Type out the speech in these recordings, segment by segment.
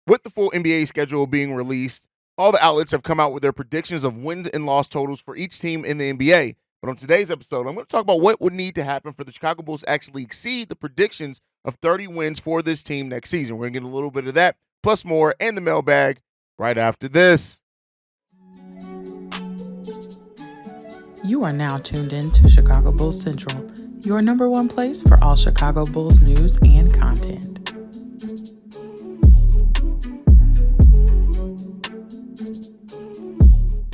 With the full NBA schedule being released, all the outlets have come out with their predictions of win and loss totals for each team in the NBA. But on today's episode, I'm going to talk about what would need to happen for the Chicago Bulls to actually exceed the predictions of 30 wins for this team next season. We're going to get a little bit of that, plus more, and the mailbag right after this. You are now tuned in to Chicago Bulls Central, your number one place for all Chicago Bulls news and content.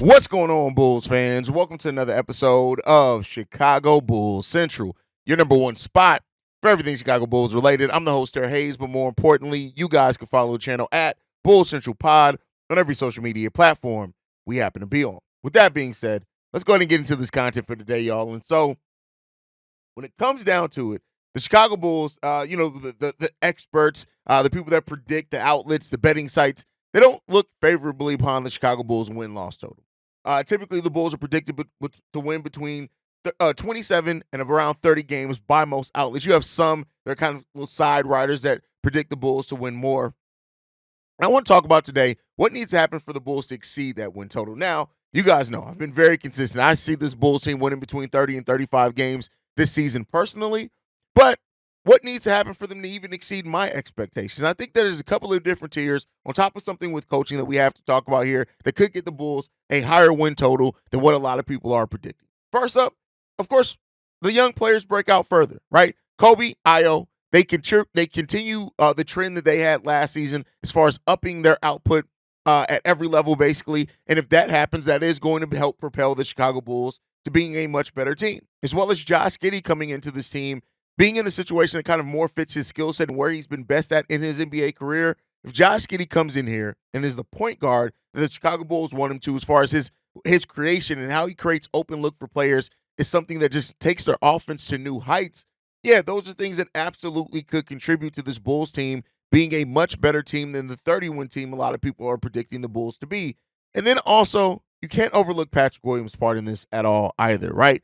What's going on, Bulls fans? Welcome to another episode of Chicago Bulls Central, your number one spot for everything Chicago Bulls related. I'm the host, Terry Hayes, but more importantly, you guys can follow the channel at Bulls Central Pod on every social media platform we happen to be on. With that being said, let's go ahead and get into this content for today, y'all. And so, when it comes down to it, the Chicago Bulls, the experts, the people that predict, the outlets, the betting sites, they don't look favorably upon the Chicago Bulls win-loss total. Typically, the Bulls are predicted to win between 27 and around 30 games by most outlets. You have some that are kind of little side riders that predict the Bulls to win more. And I want to talk about today what needs to happen for the Bulls to exceed that win total. Now, you guys know I've been very consistent. I see this Bulls team winning between 30 and 35 games this season personally, but what needs to happen for them to even exceed my expectations? I think there's a couple of different tiers on top of something with coaching that we have to talk about here that could get the Bulls a higher win total than what a lot of people are predicting. First up, of course, the young players break out further, right? Kobe, Ayo, they continue the trend that they had last season as far as upping their output at every level, basically. And if that happens, that is going to help propel the Chicago Bulls to being a much better team, as well as Josh Giddey coming into this team, being in a situation that kind of more fits his skill set and where he's been best at in his NBA career. If Josh Giddey comes in here and is the point guard that the Chicago Bulls want him to, as far as his creation and how he creates open look for players, is something that just takes their offense to new heights. Yeah, those are things that absolutely could contribute to this Bulls team being a much better team than the 30-win team a lot of people are predicting the Bulls to be. And then also, you can't overlook Patrick Williams' part in this at all either, right?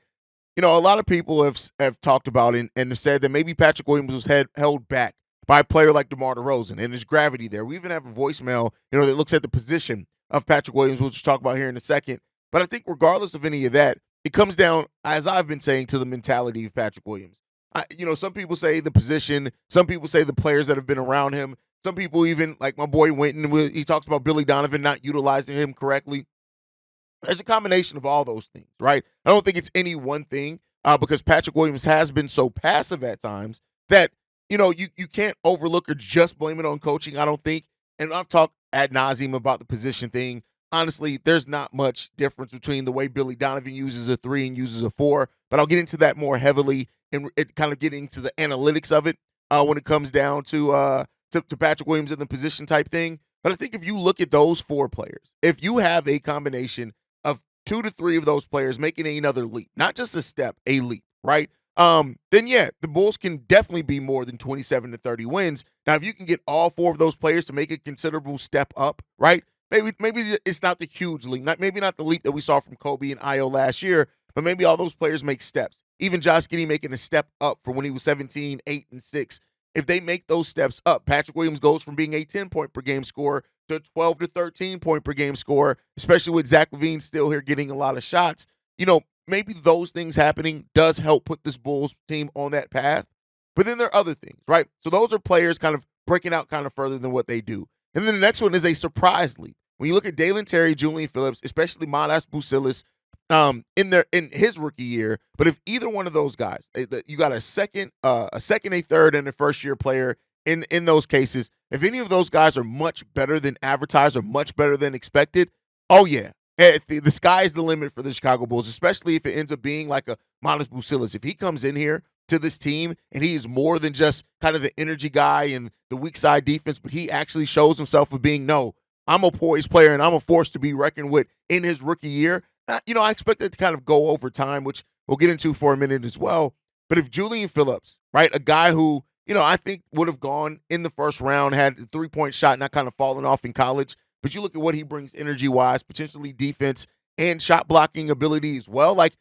You know, a lot of people have talked about it and have said that maybe Patrick Williams was held back by a player like DeMar DeRozan and his gravity there. We even have a voicemail, that looks at the position of Patrick Williams, which we'll talk about here in a second. But I think regardless of any of that, it comes down, as I've been saying, to the mentality of Patrick Williams. Some people say the position, some people say the players that have been around him. Some people even, like my boy Winton, he talks about Billy Donovan not utilizing him correctly. There's a combination of all those things, right? I don't think it's any one thing because Patrick Williams has been so passive at times that, you can't overlook or just blame it on coaching, I don't think. And I've talked ad nauseum about the position thing. Honestly, there's not much difference between the way Billy Donovan uses a 3 and uses a 4, but I'll get into that more heavily and kind of getting into the analytics of it when it comes down to Patrick Williams in the position type thing. But I think if you look at those 4 players, if you have a combination of 2 to 3 of those players making another leap, not just a step, a leap, right? Then yeah, the Bulls can definitely be more than 27 to 30 wins. Now, if you can get all 4 of those players to make a considerable step up, right? Maybe it's not the huge leap, maybe not the leap that we saw from Kobe and Ayo last year, but maybe all those players make steps. Even Josh Giddey making a step up from when he was 17, 8, and 6. If they make those steps up, Patrick Williams goes from being a 10-point per game scorer to 12 to 13-point per game scorer, especially with Zach LaVine still here getting a lot of shots. Maybe those things happening does help put this Bulls team on that path. But then there are other things, right? So those are players kind of breaking out kind of further than what they do. And then the next one is a surprise leap. When you look at Dalen Terry, Julian Phillips, especially Manas Busilis, in his rookie year, but if either one of those guys, you got a second, a third, and a first-year player in those cases, if any of those guys are much better than advertised or much better than expected, oh yeah, the sky is the limit for the Chicago Bulls, especially if it ends up being like a Manas Busilis. If he comes in here to this team and he is more than just kind of the energy guy and the weak side defense, but he actually shows himself as being, no, I'm a poised player and I'm a force to be reckoned with in his rookie year. I expect that to kind of go over time, which we'll get into for a minute as well. But if Julian Phillips, right, a guy who, I think would have gone in the first round, had a 3-point shot, not kind of fallen off in college, but you look at what he brings energy-wise, potentially defense and shot blocking ability as well. Like,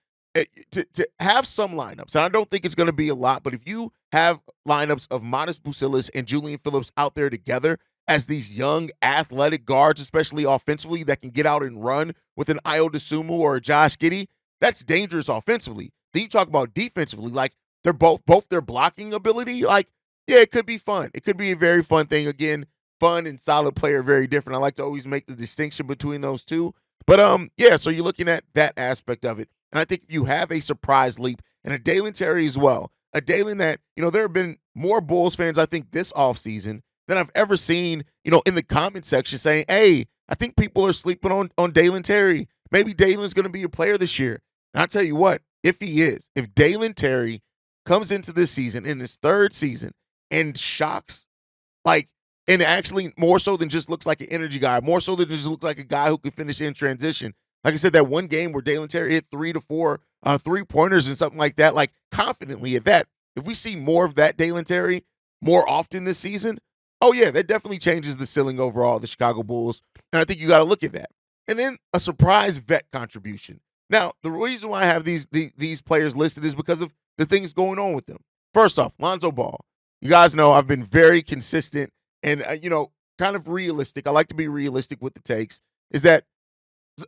to have some lineups, and I don't think it's going to be a lot, but if you have lineups of Manas Busilis and Julian Phillips out there together, as these young athletic guards, especially offensively, that can get out and run with an Ayo Dosunmu or a Josh Giddey, that's dangerous offensively. Then you talk about defensively, like they're both their blocking ability, like, yeah, it could be fun. It could be a very fun thing. Again, fun and solid player, very different. I like to always make the distinction between those two. But yeah, so you're looking at that aspect of it. And I think if you have a surprise leap and a Dalen Terry as well, a Dalen that, there have been more Bulls fans, I think, this offseason than I've ever seen, in the comment section saying, hey, I think people are sleeping on Dalen Terry. Maybe Dalen's going to be a player this year. And I'll tell you what, if he is, if Dalen Terry comes into this season, in his third season, and shocks, like, and actually more so than just looks like an energy guy, more so than just looks like a guy who can finish in transition. Like I said, that one game where Dalen Terry hit 3 to 4 3-pointers and something like that, like confidently at that. If we see more of that Dalen Terry more often this season, oh yeah, that definitely changes the ceiling overall of the Chicago Bulls. And I think you got to look at that. And then a surprise vet contribution. Now, the reason why I have these players listed is because of the things going on with them. First off, Lonzo Ball. You guys know I've been very consistent and, kind of realistic. I like to be realistic with the takes, is that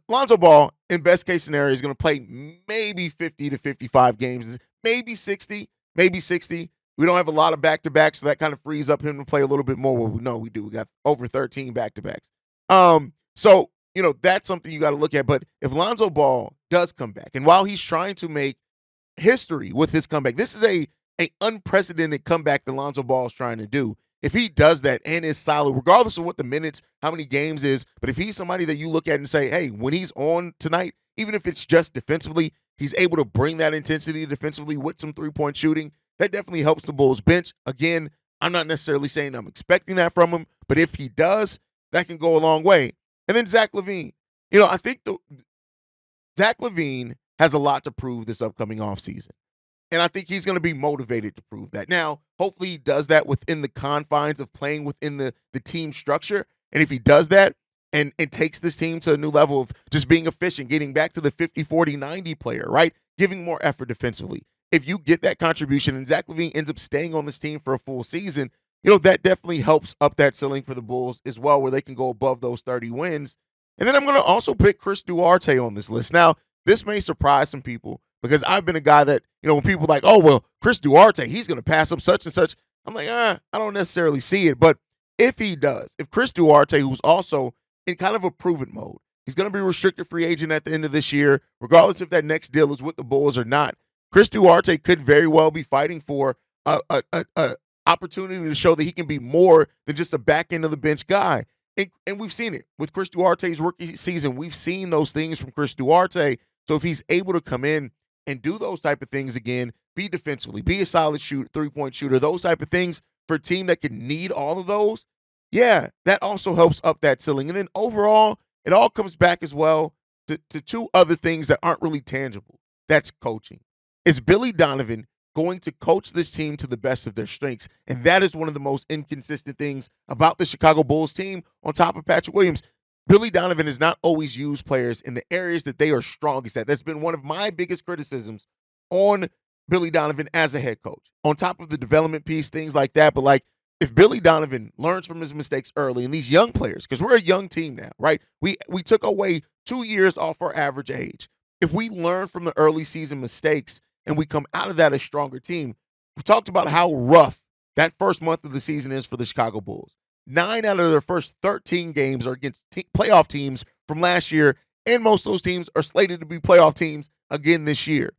Lonzo Ball, in best case scenario, is going to play maybe 50 to 55 games, maybe 60, maybe 60. We don't have a lot of back-to-backs, so that kind of frees up him to play a little bit more. Well, no, we do. We got over 13 back-to-backs. So, that's something you got to look at. But if Lonzo Ball does come back, and while he's trying to make history with his comeback, this is a unprecedented comeback that Lonzo Ball is trying to do. If he does that and is solid, regardless of what the minutes, how many games is, but if he's somebody that you look at and say, hey, when he's on tonight, even if it's just defensively, he's able to bring that intensity defensively with some three-point shooting, that definitely helps the Bulls bench. Again, I'm not necessarily saying I'm expecting that from him, but if he does, that can go a long way. And then Zach LaVine. I think Zach LaVine has a lot to prove this upcoming offseason. And I think he's going to be motivated to prove that. Now, hopefully he does that within the confines of playing within the team structure. And if he does that and takes this team to a new level of just being efficient, getting back to the 50, 40, 90 player, right? Giving more effort defensively. If you get that contribution and Zach LaVine ends up staying on this team for a full season, that definitely helps up that ceiling for the Bulls as well, where they can go above those 30 wins. And then I'm going to also pick Chris Duarte on this list. Now, this may surprise some people, because I've been a guy that, when people are like, oh, well, Chris Duarte, he's going to pass up such and such. I'm like, I don't necessarily see it. But if he does, if Chris Duarte, who's also in kind of a prove-it mode, he's going to be a restricted free agent at the end of this year, regardless if that next deal is with the Bulls or not, Chris Duarte could very well be fighting for a opportunity to show that he can be more than just a back end of the bench guy. And we've seen it with Chris Duarte's rookie season. We've seen those things from Chris Duarte. So if he's able to come in and do those type of things again, be defensively, be a solid three-point shooter, those type of things for a team that can need all of those, yeah, that also helps up that ceiling. And then overall, it all comes back as well to two other things that aren't really tangible. That's coaching. Is Billy Donovan going to coach this team to the best of their strengths? And that is one of the most inconsistent things about the Chicago Bulls team on top of Patrick Williams. Billy Donovan has not always used players in the areas that they are strongest at. That's been one of my biggest criticisms on Billy Donovan as a head coach. On top of the development piece, things like that. But like, if Billy Donovan learns from his mistakes early, and these young players, because we're a young team now, right? We took away 2 years off our average age. If we learn from the early season mistakes and we come out of that a stronger team, we talked about how rough that first month of the season is for the Chicago Bulls. 9 out of their first 13 games are against playoff teams from last year, and most of those teams are slated to be playoff teams again this year.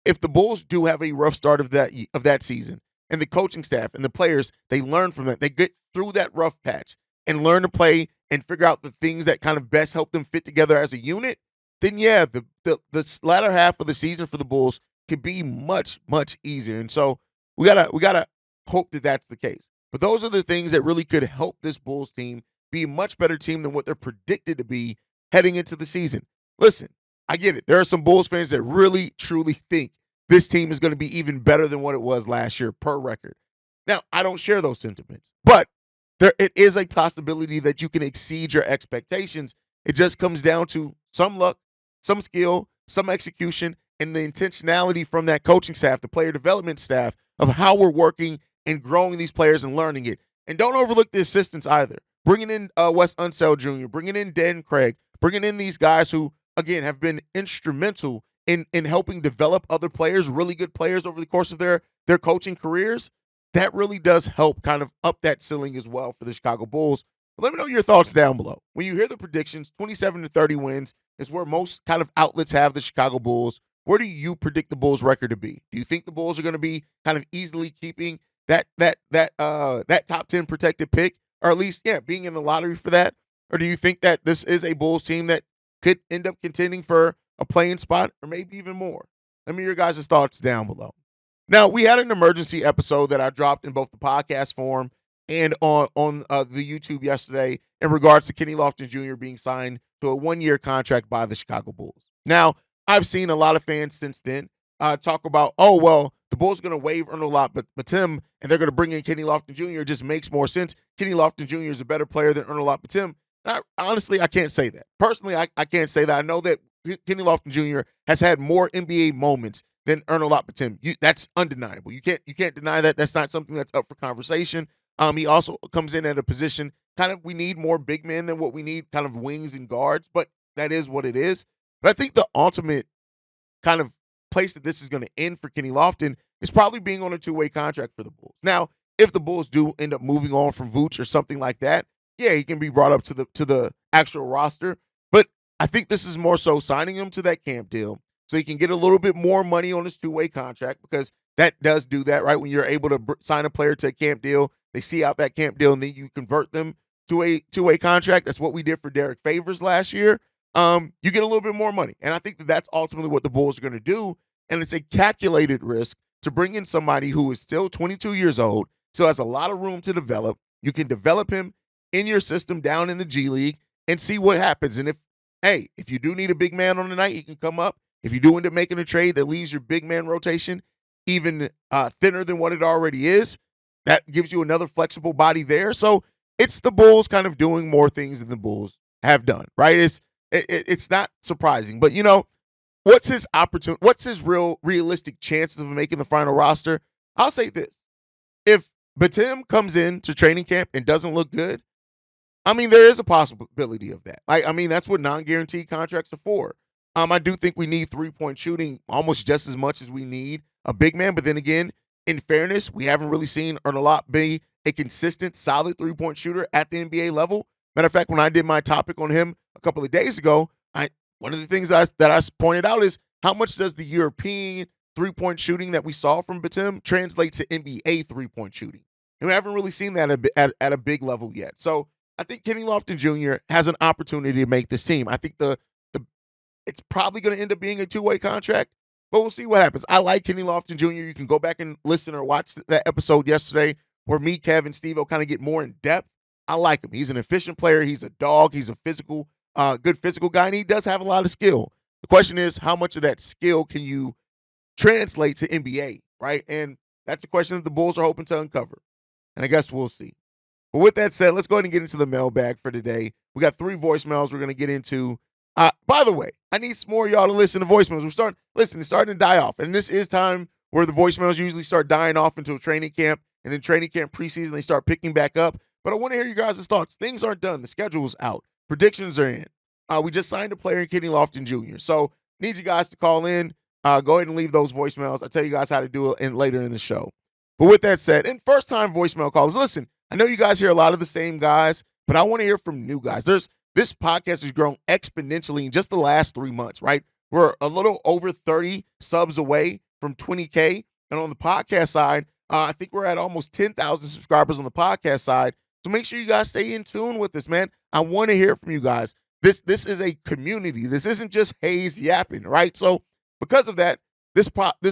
If the Bulls do have a rough start of that season, and the coaching staff and the players, they learn from that, they get through that rough patch and learn to play and figure out the things that kind of best help them fit together as a unit, then yeah, the latter half of the season for the Bulls could be much, much easier. And so we gotta hope that that's the case. But those are the things that really could help this Bulls team be a much better team than what they're predicted to be heading into the season. Listen, I get it. There are some Bulls fans that really, truly think this team is going to be even better than what it was last year per record. Now, I don't share those sentiments, but it is a possibility that you can exceed your expectations. It just comes down to some luck, some skill, some execution, and the intentionality from that coaching staff, the player development staff, of how we're working and growing these players and learning it. And don't overlook the assistants either. bringing in Wes Unseld Jr., bringing in Dan Craig, bringing in these guys who, again, have been instrumental in helping develop other players, really good players over the course of their coaching careers. That really does help kind of up that ceiling as well for the Chicago Bulls. But let me know your thoughts down below. When you hear the predictions, 27 to 30 wins is where most kind of outlets have the Chicago Bulls. Where do you predict the Bulls' record to be? Do you think the Bulls are going to be kind of easily keeping that top 10 protected pick, or at least being in the lottery for that? Or do you think that this is a Bulls team that could end up contending for a playing spot or maybe even more? Let me hear your guys' thoughts down below. Now, we had an emergency episode that I dropped in both the podcast form and on the YouTube yesterday in regards to Kenny Lofton Jr. being signed to a one-year contract by the Chicago Bulls. Now, I've seen a lot of fans since then talk about, oh, well, the Bulls are going to waive Batum and they're going to bring in Kenny Lofton Jr. It just makes more sense. Kenny Lofton Jr. is a better player than Batum. Honestly, I can't say that. Personally, I can't say that. I know that Kenny Lofton Jr. has had more NBA moments than Batum. That's undeniable. You can't deny that. That's not something that's up for conversation. He also comes in at a position kind of, we need more big men than what we need, kind of wings and guards, but that is what it is. But I think the ultimate kind of place that this is going to end for Kenny Lofton is probably being on a two-way contract for the Bulls. Now, if the Bulls do end up moving on from Vooch or something like that, yeah, he can be brought up to the actual roster. But I think this is more so signing him to that camp deal so he can get a little bit more money on his two-way contract, because that does do that, right? When you're able to sign a player to a camp deal, they see out that camp deal, and then you convert them to a two-way contract. That's what we did for Derek Favors last year. You get a little bit more money. And I think that that's ultimately what the Bulls are going to do. And it's a calculated risk to bring in somebody who is still 22 years old, still has a lot of room to develop. You can develop him in your system down in the G League and see what happens. And if you do need a big man on the night, he can come up. If you do end up making a trade that leaves your big man rotation even thinner than what it already is, that gives you another flexible body there. So it's the Bulls kind of doing more things than the Bulls have done, right? It's not surprising. But, what's his opportunity? What's his realistic chances of making the final roster? I'll say this. If Batum comes in to training camp and doesn't look good, there is a possibility of that. That's what non-guaranteed contracts are for. I do think we need three-point shooting almost just as much as we need a big man. But then again, in fairness, we haven't really seen Ernolat be a consistent, solid three-point shooter at the NBA level. Matter of fact, when I did my topic on him a couple of days ago, one of the things that I pointed out is how much does the European three-point shooting that we saw from Batum translate to NBA three-point shooting? And we haven't really seen that at a big level yet. So I think Kenny Lofton Jr. has an opportunity to make this team. I think it's probably going to end up being a two-way contract, but we'll see what happens. I like Kenny Lofton Jr. You can go back and listen or watch that episode yesterday where me, Kev, and Steve-O kind of get more in depth. I like him. He's an efficient player. He's a dog. He's a good physical guy, and he does have a lot of skill. The question is, how much of that skill can you translate to NBA, right? And that's the question that the Bulls are hoping to uncover. And I guess we'll see. But with that said, let's go ahead and get into the mailbag for today. We got 3 voicemails we're going to get into. By the way, I need some more of y'all to listen to voicemails. It's starting to die off. And this is time where the voicemails usually start dying off until training camp. And then training camp preseason, they start picking back up. But I want to hear you guys' thoughts. Things aren't done. The schedule's out. Predictions are in. We just signed a player in Kenny Lofton Jr. So need you guys to call in. Go ahead and leave those voicemails. I'll tell you guys how to do it later in the show. But with that said, and first-time voicemail callers, listen, I know you guys hear a lot of the same guys, but I want to hear from new guys. This podcast has grown exponentially in just the last 3 months, right? We're a little over 30 subs away from 20K. And on the podcast side, I think we're at almost 10,000 subscribers on the podcast side. So make sure you guys stay in tune with this, man. I want to hear from you guys. This is a community. This isn't just Hayes yapping, right? So because of that, this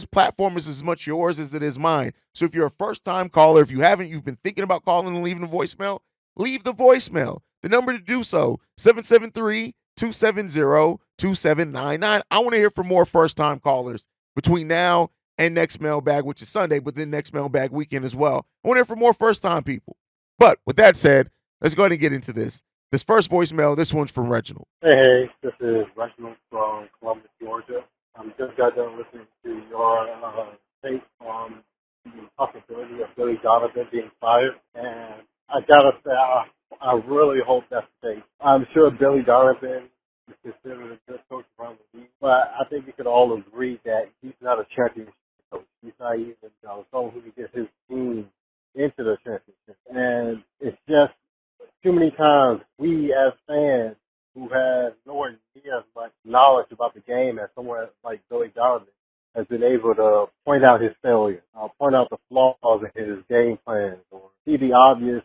platform is as much yours as it is mine. So if you're a first-time caller, if you've been thinking about calling and leaving a voicemail, leave the voicemail. The number to do so, 773-270-2799. I want to hear from more first-time callers between now and next mailbag, which is Sunday, but then next mailbag weekend as well. I want to hear from more first-time people. But with that said, let's go ahead and get into this. This first voicemail, this one's from Reginald. Hey, this is Reginald from Columbus, Georgia. Just got done listening to your take on the possibility of Billy Donovan being fired. And I got to say, I really hope that's the case. I'm sure Billy Donovan is considered a good coach around the league, but I think we could all agree that he's not a championship coach. He's not even someone who can get his team into the championship. And it's just too many times we as fans who have nowhere near as much knowledge about the game as someone like Billy Donovan has been able to point out his failures, point out the flaws in his game plans, or see the obvious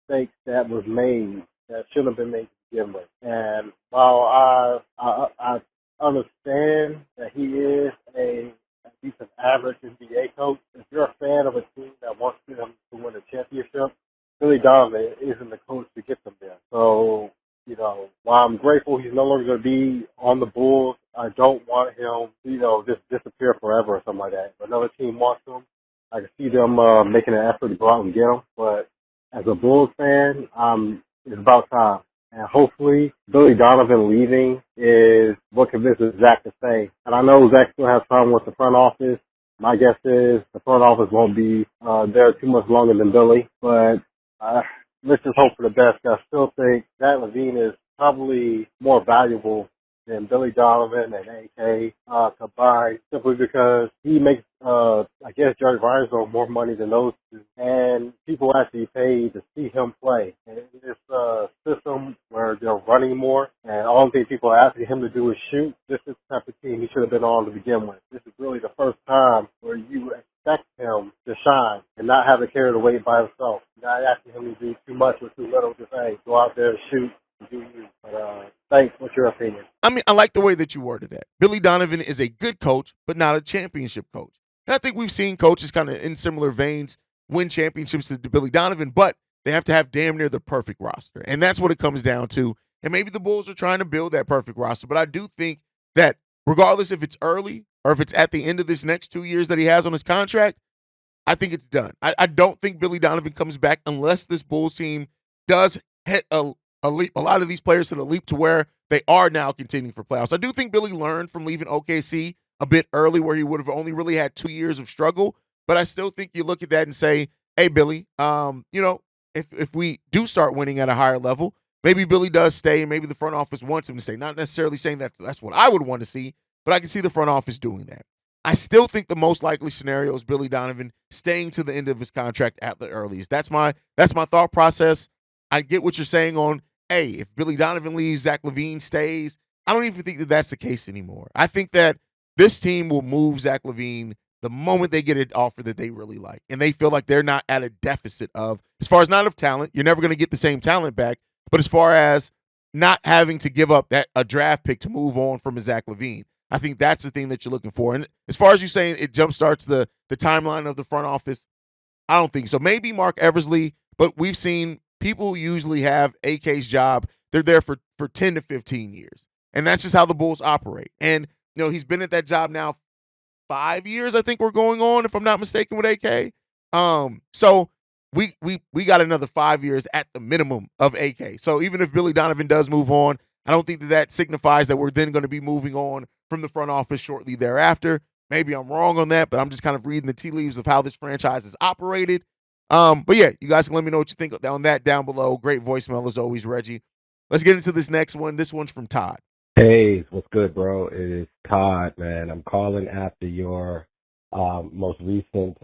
mistakes that was made that shouldn't have been made to begin with. And while I understand that he is a decent average NBA coach, if you're a fan of a team that wants them to win a championship, Billy Donovan isn't the coach to get them there. So, while I'm grateful he's no longer going to be on the Bulls, I don't want him, just disappear forever or something like that. If another team wants him, I can see them making an effort to go out and get him. But as a Bulls fan, it's about time. And hopefully, Billy Donovan leaving is what convinces Zach to stay. And I know Zach still has time with the front office. My guess is the front office won't be there too much longer than Billy. But let's just hope for the best. I still think Zach LaVine is probably more valuable than Billy Donovan and AK combined, simply because he makes, I guess, Jerry Reinsdorf more money than those two. And people actually pay to see him play. And in this system where they're running more, and all the things people are asking him to do is shoot, this is the type of team he should have been on to begin with. This is really the first time where you expect him to shine and not have to carry the weight by himself. Not asking him to do too much or too little. Just, hey, go out there and shoot and do you. But thanks. What's your opinion? I mean, I like the way that you worded that. Billy Donovan is a good coach, but not a championship coach. And I think we've seen coaches kind of in similar veins win championships to Billy Donovan, but they have to have damn near the perfect roster. And that's what it comes down to. And maybe the Bulls are trying to build that perfect roster, but I do think that regardless if it's early or if it's at the end of this next 2 years that he has on his contract, I think it's done. I don't think Billy Donovan comes back unless this Bulls team does hit a leap. A lot of these players hit a leap to where they are now contending for playoffs. I do think Billy learned from leaving OKC a bit early where he would have only really had 2 years of struggle. But I still think you look at that and say, hey, Billy, if we do start winning at a higher level, maybe Billy does stay and maybe the front office wants him to stay. Not necessarily saying that that's what I would want to see, but I can see the front office doing that. I still think the most likely scenario is Billy Donovan staying to the end of his contract at the earliest. That's my thought process. I get what you're saying on, hey, if Billy Donovan leaves, Zach LaVine stays. I don't even think that that's the case anymore. I think that this team will move Zach LaVine the moment they get an offer that they really like. And they feel like they're not at a deficit of, as far as not of talent, you're never going to get the same talent back, but as far as not having to give up a draft pick to move on from a Zach LaVine. I think that's the thing that you're looking for. And as far as you saying it jumpstarts the timeline of the front office, I don't think so. Maybe Mark Eversley, but we've seen people who usually have AK's job, they're there for 10 to 15 years. And that's just how the Bulls operate. And, he's been at that job now 5 years, I think we're going on, if I'm not mistaken, with AK. So we got another 5 years at the minimum of AK. So even if Billy Donovan does move on, I don't think that signifies that we're then going to be moving on from the front office shortly thereafter. Maybe I'm wrong on that, but I'm just kind of reading the tea leaves of how this franchise is operated. But yeah, you guys can let me know what you think on that down below. Great voicemail as always, Reggie. Let's get into this next one. This one's from Todd. Hey, what's good, bro? It is Todd, man. I'm calling after your most recent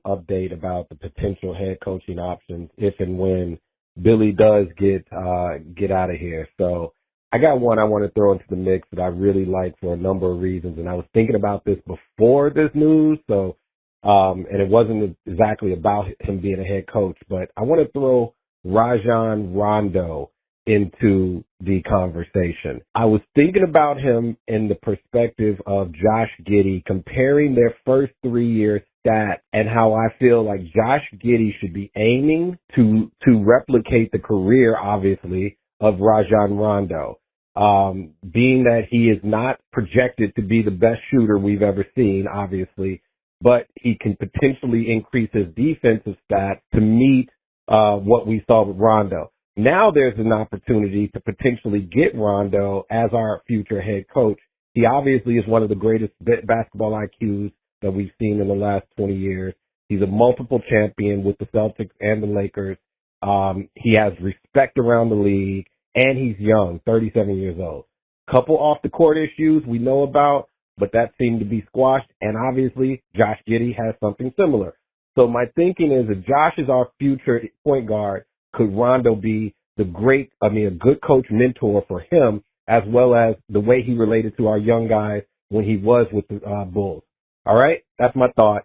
update about the potential head coaching options if and when Billy does get out of here. So I got one I want to throw into the mix that I really like for a number of reasons, and I was thinking about this before this news. So and it wasn't exactly about him being a head coach, but I want to throw Rajon Rondo into the conversation. I was thinking about him in the perspective of Josh Giddey, comparing their first 3-year stats and how I feel like Josh Giddey should be aiming to replicate the career, obviously, of Rajon Rondo. Being that he is not projected to be the best shooter we've ever seen, obviously, but he can potentially increase his defensive stats to meet what we saw with Rondo. Now there's an opportunity to potentially get Rondo as our future head coach. He obviously is one of the greatest basketball IQs that we've seen in the last 20 years. He's a multiple champion with the Celtics and the Lakers. He has respect around the league, and he's young, 37 years old. Couple off the court issues we know about, but that seemed to be squashed. And obviously, Josh Giddey has something similar. So my thinking is if Josh is our future point guard, could Rondo be a good coach mentor for him, as well as the way he related to our young guys when he was with the Bulls? All right, that's my thought.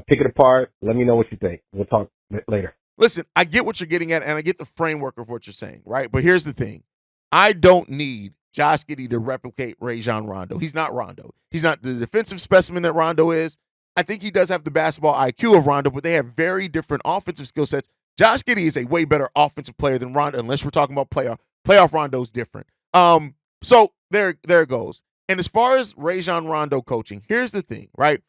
Pick it apart. Let me know what you think. We'll talk later. Listen, I get what you're getting at, and I get the framework of what you're saying, right? But here's the thing. I don't need Josh Giddey to replicate Rajon Rondo. He's not Rondo. He's not the defensive specimen that Rondo is. I think he does have the basketball IQ of Rondo, but they have very different offensive skill sets. Josh Giddey is a way better offensive player than Rondo, unless we're talking about playoff. Playoff Rondo's different. So there it goes. And as far as Rajon Rondo coaching, here's the thing, right?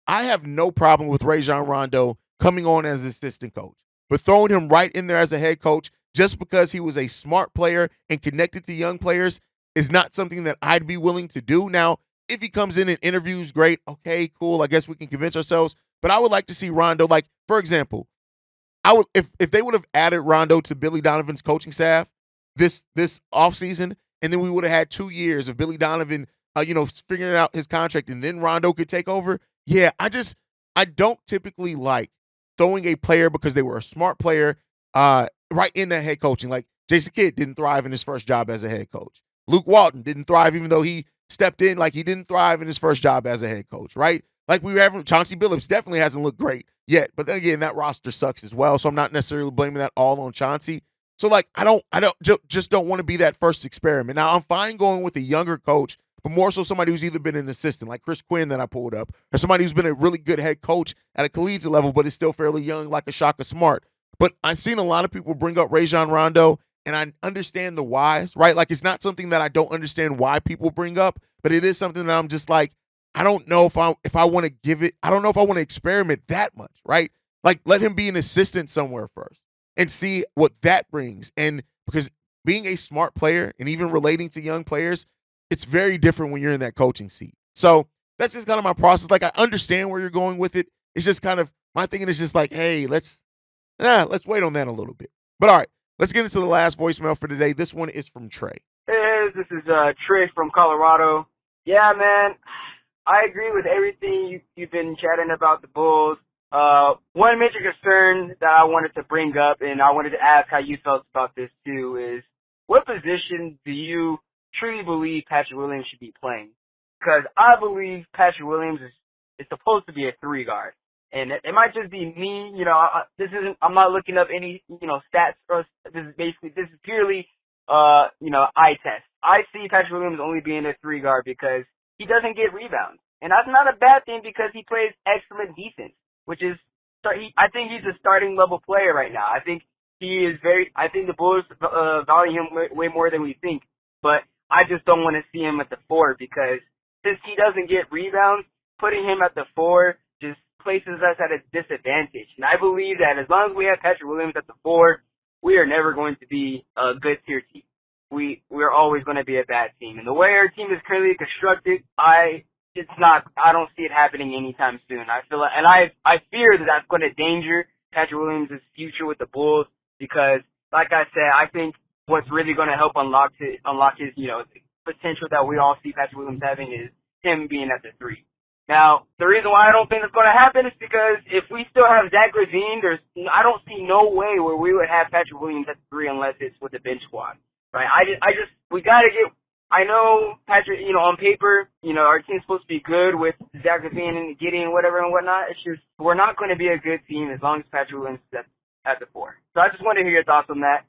I have no problem with Rajon Rondo coming on as assistant coach, but throwing him right in there as a head coach just because he was a smart player and connected to young players is not something that I'd be willing to do. Now, if he comes in and interviews, great, okay, cool. I guess we can convince ourselves. But I would like to see Rondo, like, for example, I would if they would have added Rondo to Billy Donovan's coaching staff this offseason, and then we would have had 2 years of Billy Donovan, figuring out his contract, and then Rondo could take over. Yeah, I don't typically like throwing a player because they were a smart player right into head coaching. Like Jason Kidd didn't thrive in his first job as a head coach. Luke Walton didn't thrive even though he stepped in. Like he didn't thrive in his first job as a head coach, right? Like we were having Chauncey Billups definitely hasn't looked great yet. But then again, that roster sucks as well. So I'm not necessarily blaming that all on Chauncey. So like I don't just don't want to be that first experiment. Now I'm fine going with a younger coach, but more so somebody who's either been an assistant like Chris Quinn that I pulled up, or somebody who's been a really good head coach at a collegiate level, but is still fairly young, like a Shaka Smart. But I've seen a lot of people bring up Rajon Rondo, and I understand the whys, right? Like it's not something that I don't understand why people bring up, but it is something that I'm just like, I don't know if I want to give it, I don't know if I want to experiment that much, right? Like let him be an assistant somewhere first and see what that brings. And because being a smart player and even relating to young players, it's very different when you're in that coaching seat. So that's just kind of my process. Like I understand where you're going with it. It's just kind of my thinking is just like, hey, let's wait on that a little bit. But all right, let's get into the last voicemail for today. This one is from Trey. Hey, this is Trey from Colorado. Yeah, man, I agree with everything you've been chatting about the Bulls. One major concern that I wanted to bring up, and I wanted to ask how you felt about this too, is what position do you truly believe Patrick Williams should be playing? Because I believe Patrick Williams is supposed to be a 3 guard. And it might just be me, I'm not looking up any, stats or this is purely, eye test. I see Patrick Williams only being a 3 guard because he doesn't get rebounds. And that's not a bad thing because he plays excellent defense, which is, I think he's a starting level player right now. I think the Bulls value him way more than we think. But I just don't want to see him at the 4 because since he doesn't get rebounds, putting him at the 4 just places us at a disadvantage. And I believe that as long as we have Patrick Williams at the 4, we are never going to be a good tier team. We're always going to be a bad team. And the way our team is currently constructed, I don't see it happening anytime soon. I fear that that's going to endanger Patrick Williams' future with the Bulls because, like I said, I think what's really going to help unlock his, potential that we all see Patrick Williams having is him being at the 3. Now, the reason why I don't think it's going to happen is because if we still have Zach LaVine, I don't see no way where we would have Patrick Williams at the 3 unless it's with the bench squad, right? We got to get, I know Patrick, on paper, our team's supposed to be good with Zach LaVine and Giddey and whatever and whatnot. It's just, we're not going to be a good team as long as Patrick Williams is at the 4. So I just want to hear your thoughts on that.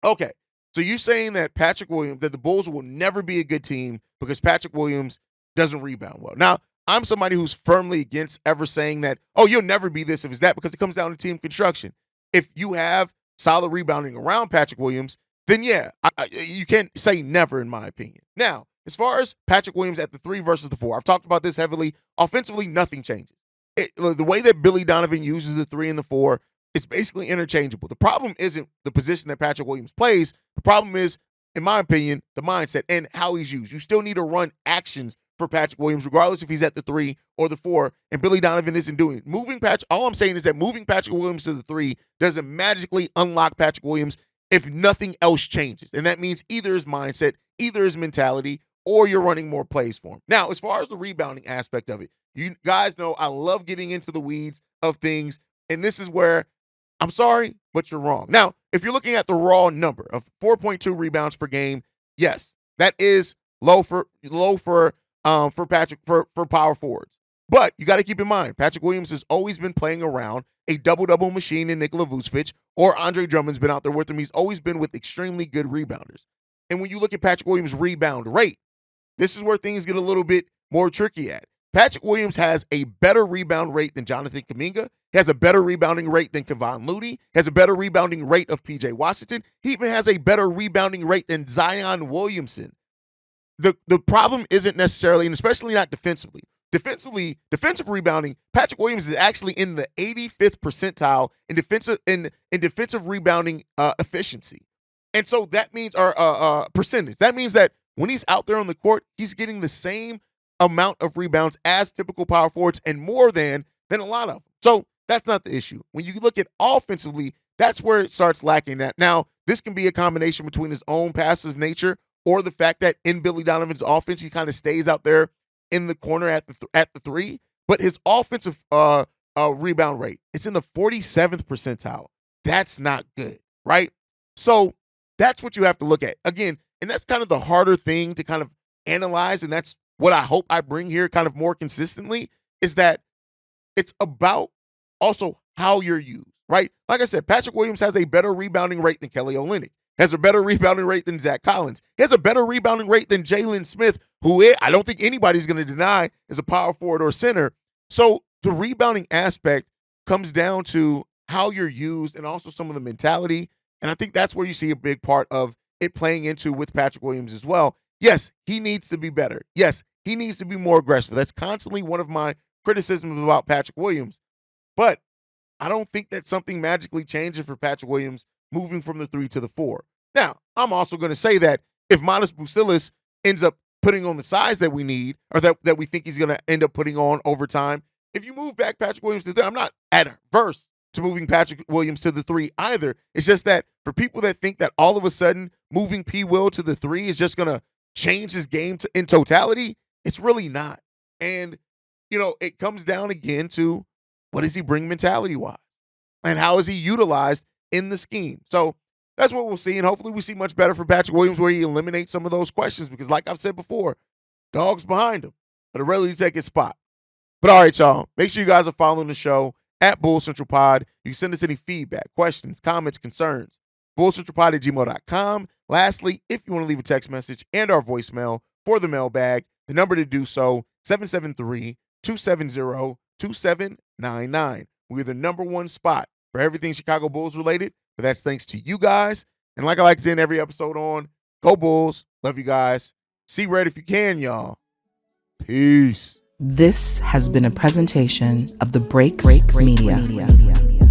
Okay. So you're saying that that the Bulls will never be a good team because Patrick Williams doesn't rebound well. Now, I'm somebody who's firmly against ever saying that, oh, you'll never be this if it's that, because it comes down to team construction. If you have solid rebounding around Patrick Williams, then yeah, you can't say never in my opinion. Now, as far as Patrick Williams at the 3 versus the 4, I've talked about this heavily. Offensively, nothing changes. The way that Billy Donovan uses the 3 and the 4, it's basically interchangeable. The problem isn't the position that Patrick Williams plays. The problem is, in my opinion, the mindset and how he's used. You still need to run actions for Patrick Williams, regardless if he's at the 3 or the 4, and Billy Donovan isn't doing it. All I'm saying is that moving Patrick Williams to the 3 doesn't magically unlock Patrick Williams if nothing else changes. And that means either his mindset, either his mentality, or you're running more plays for him. Now, as far as the rebounding aspect of it, you guys know I love getting into the weeds of things, and this is where I'm sorry, but you're wrong. Now, if you're looking at the raw number of 4.2 rebounds per game, yes, that is low for Patrick for power forwards. But you got to keep in mind, Patrick Williams has always been playing around a double-double machine in Nikola Vucevic, or Andre Drummond's been out there with him. He's always been with extremely good rebounders. And when you look at Patrick Williams' rebound rate, this is where things get a little bit more tricky at. Patrick Williams has a better rebound rate than Jonathan Kuminga. He has a better rebounding rate than Kevon Looney. Has a better rebounding rate of P.J. Washington. He even has a better rebounding rate than Zion Williamson. The problem isn't necessarily, and especially not defensively. Defensive rebounding, Patrick Williams is actually in the 85th percentile in defensive rebounding efficiency. And so that means our percentage. That means that when he's out there on the court, he's getting the same amount of rebounds as typical power forwards and more than a lot of them. So that's not the issue. When you look at offensively, that's where it starts lacking at. Now, this can be a combination between his own passive nature or the fact that in Billy Donovan's offense, he kind of stays out there in the corner at the 3. But his offensive rebound rate, it's in the 47th percentile. That's not good, right? So that's what you have to look at. Again, and that's kind of the harder thing to kind of analyze, and that's what I hope I bring here kind of more consistently, is that it's about also how you're used, right? Like I said, Patrick Williams has a better rebounding rate than Kelly Olynyk, has a better rebounding rate than Zach Collins, he has a better rebounding rate than Jalen Smith, who I don't think anybody's going to deny is a power forward or center. So the rebounding aspect comes down to how you're used and also some of the mentality, and I think that's where you see a big part of it playing into with Patrick Williams as well. Yes, he needs to be better. Yes, he needs to be more aggressive. That's constantly one of my criticisms about Patrick Williams. But I don't think that something magically changes for Patrick Williams moving from the 3 to the 4. Now, I'm also going to say that if Manas Busilis ends up putting on the size that we need, or that we think he's going to end up putting on over time, if you move back Patrick Williams to the 3, I'm not adverse to moving Patrick Williams to the 3 either. It's just that for people that think that all of a sudden moving P. Will to the 3 is just going to change his game in totality, it's really not. And, it comes down again to what does he bring mentality-wise? And how is he utilized in the scheme? So that's what we'll see, and hopefully we see much better for Patrick Williams where he eliminates some of those questions because like I've said before, dog's behind him, but a ready to take his spot. But all right, y'all, make sure you guys are following the show at Bull Central Pod. You can send us any feedback, questions, comments, concerns, bullcentralpod@gmail.com. Lastly, if you want to leave a text message and our voicemail for the mailbag, the number to do so, 773-270-2799. We're the number one spot for everything Chicago Bulls related, but that's thanks to you guys. And like I like to end every episode on, go Bulls. Love you guys. See red if you can, y'all. Peace. This has been a presentation of the Break Media.